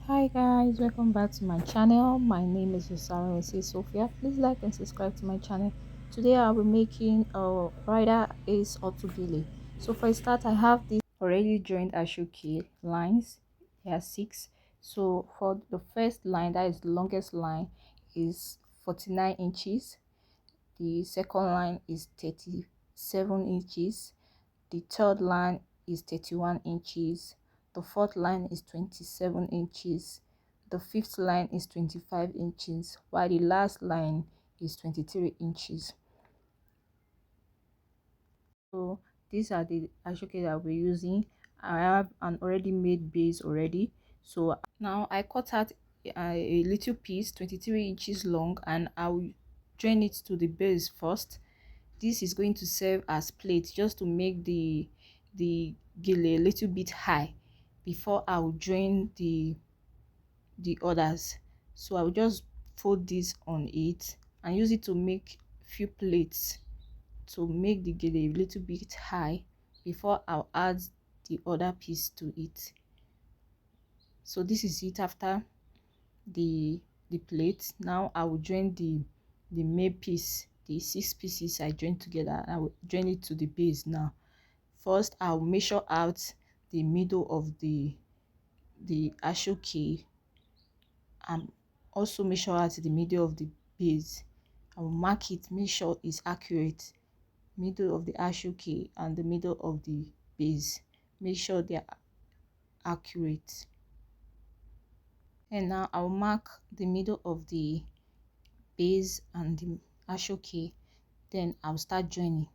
Hi guys, welcome back to my channel. My name is Sophia. Please like and subscribe to my channel. Today I'll be making a bridal ace autogele. So for a start, I have this already joined ashoke lines. There are six. So for the first line, that is the longest line, is 49 inches. The second line is 37 inches. The third line is 31 inches. The fourth line is 27 inches. The fifth line is 25 inches, while the last line is 23 inches. So these are the ashoke that we're using. I have an already made base already. So now I cut out a little piece 23 inches long, and I will join it to the base first. This is going to serve as plate just to make the gele a little bit high before I will join the others. So I will just fold this on it and use it to make few plates to make the gele a little bit high before I'll add the other piece to it. So this is it after the plate. Now I will join the main piece, the 6 pieces I joined together. I will join it to the base. Now first I'll measure out the middle of the ashoke, and also measure out the middle of the base. I will mark it, make sure it's accurate. Middle of the ashoke and the middle of the base, make sure they are accurate. And now I'll mark the middle of the base and the ashoke. Then I'll start joining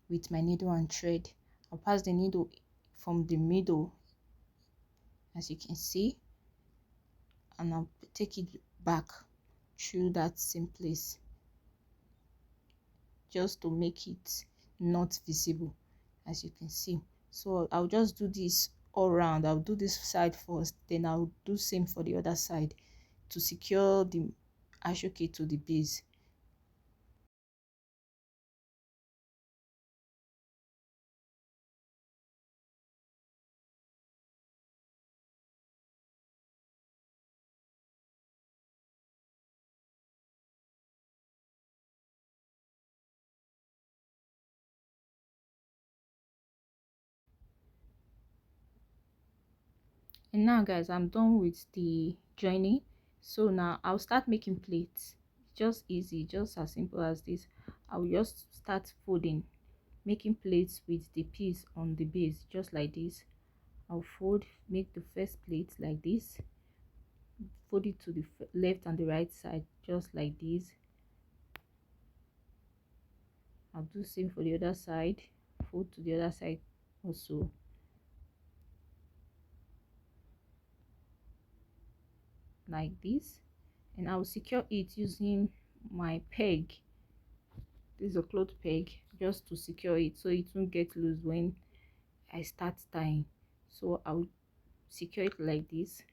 with my needle and thread. I'll pass the needle from the middle, as you can see, and I'll take it back through that same place just to make it not visible, as you can see. So I'll just do this all round. I'll do this side first, then I'll do same for the other side to secure the ashoke to the base. And now guys, I'm done with the joining. So now I'll start making plates. Just easy, just as simple as this. I'll just start folding, making plates with the piece on the base, just like this. I'll fold, make the first plate like this, fold it to the left and the right side, just like this. I'll do same for the other side, fold to the other side also, like this. And I'll secure it using my peg. This is a cloth peg, just to secure it so it won't get loose when I start tying. So I'll secure it like this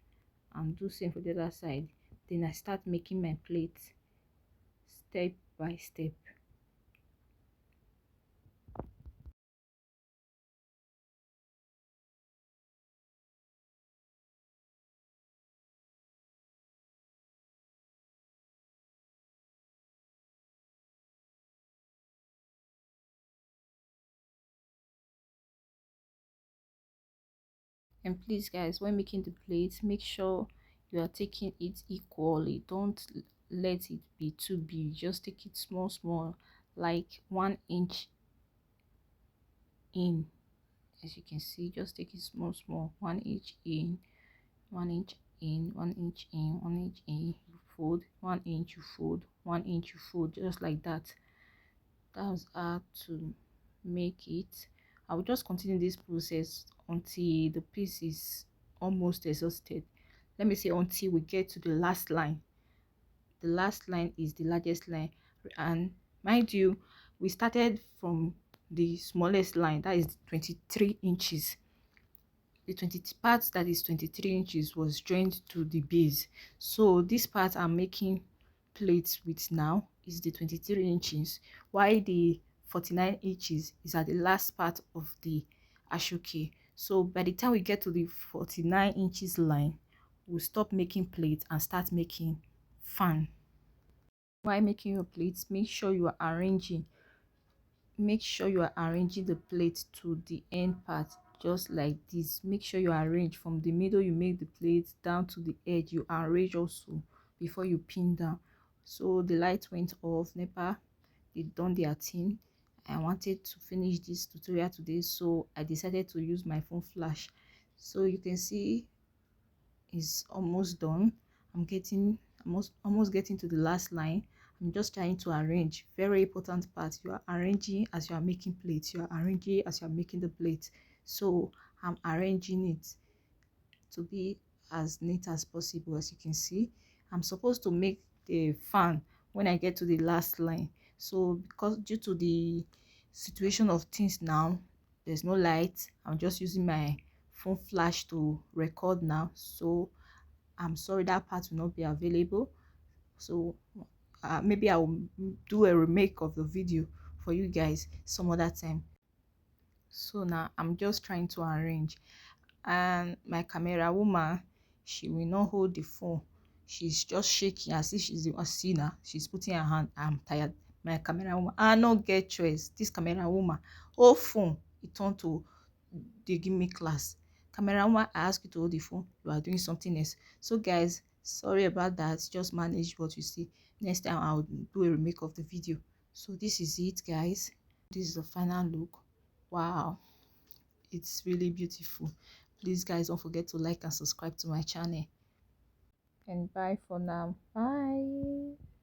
and do same for the other side. Then I start making my plates step by step. And please guys, when making the plates, make sure you are taking it equally. Don't let it be too big, just take it small small, like 1 inch in. As you can see, just take it small small, 1 inch in, 1 inch in, 1 inch in, 1 inch in, you fold, 1 inch, you fold, 1 inch, you fold, just like that. That's how to make it. I will just continue this process until the piece is almost exhausted. Let me say until we get to the last line. The last line is the largest line, and mind you, we started from the smallest line, that is 23 inches. The 20 part that is 23 inches was joined to the base. So this part I'm making plates with now is the 23 inches, while the 49 inches is at the last part of the ashoke. So by the time we get to the 49 inches line, we'll stop making plates and start making fan. While making your plates, make sure you are arranging the plate to the end part, just like this. Make sure you arrange from the middle, you make the plate down to the edge, you arrange also before you pin down. So the light went off, NEPA, they done their thing. I wanted to finish this tutorial today, so I decided to use my phone flash. So you can see it's almost done. I'm almost getting to the last line. I'm just trying to arrange. Very important part, you are arranging as you are making plates, you are arranging as you are making the plate. So I'm arranging it to be as neat as possible. As you can see, I'm supposed to make the fan when I get to the last line. So because due to the situation of things now, there's no light, I'm just using my phone flash to record now. So I'm sorry that part will not be available. So maybe I will do a remake of the video for you guys some other time. So now I'm just trying to arrange, and my camera woman, she will not hold the phone. She's just shaking as if she's a sinner. She's putting her hand. I'm tired. My camera woman, I no get choice. This camera woman, oh phone, it turned to, they give me class. Camera woman, I ask you to hold the phone, you are doing something else. So guys, sorry about that. Just manage what you see. Next time I'll do a remake of the video. So this is it, guys. This is the final look. Wow, it's really beautiful. Please guys, don't forget to like and subscribe to my channel, and bye for now. Bye.